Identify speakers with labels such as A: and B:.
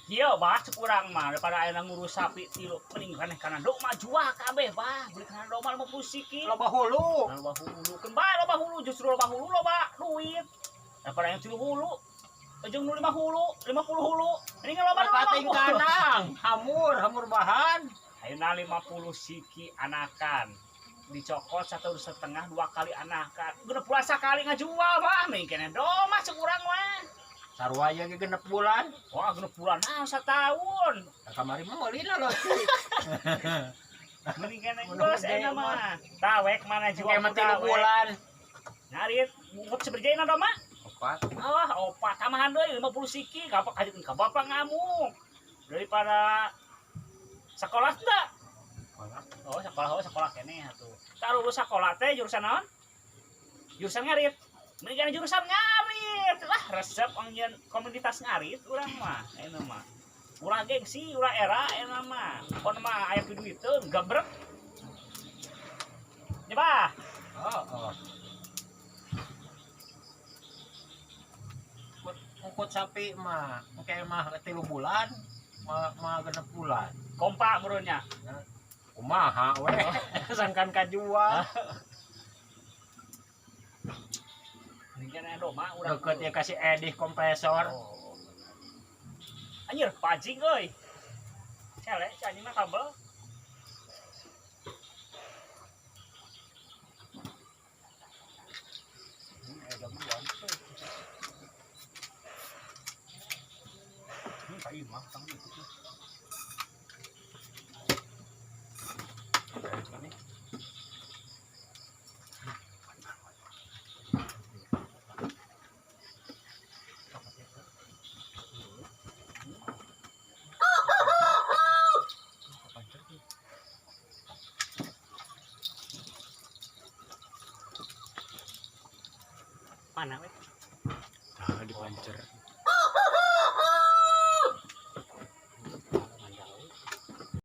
A: Iya, bah, kurang mah daripada aya ngurus sapi tilu mending kaneh kana dok mah jual kabeh, bah. Beli kana dok mah 50 siki.
B: Loba hulu.
A: Loba hulu. Kembali loba hulu justru loba hulu loba duit. Daripada yang 3 hulu. Ujung nu 5 hulu, 50 hulu. Mending loba
B: Kating kanang, hamur bahan.
A: Ayeuna 50 siki anakan. Dicokot 1,5 2 kali anakan. Genep puasa kali ngajual, bah. Mending keneh dok mah sekurang mah.
B: Sarua aya ge 6 bulan.
A: Wah, genep bulan nah setahun.
B: Kamari mah meulina loh.
A: Mending kena geus eta mah. Tawek mana jual
B: Kayak 3 bulan.
A: Ngarit bungkut seberjaina dong mah.
B: Opat.
A: Opat tamahan deui 50 siki, gapak kajeun ka bapak ngamuk. Daripada sekolah teh. Sekolah keneh atuh. Tah lulus sekolah teh jurusan naon? Jurusan ngarit. Mending kana jurusan ngarit. Lah resep anjeun komunitas ngarit urang mah. Eta mah. Ulah gengsi, ulah era eta mah. Pon mah aya duiteun gabrek. Nyoba.
B: Oh. Ngukut sapi mah, engke mah 3 bulan, mah 6 bulan.
A: Kompak meureunnya.
B: Kumaha we? Sangkan kajual.
A: Mungkin ado mah urang
B: Deket ya kasih edih kompresor.
A: Anjir, pajing euy. Cele, cani mah kabel. Kayu mah tang itu. Mana we?
B: Dipancer.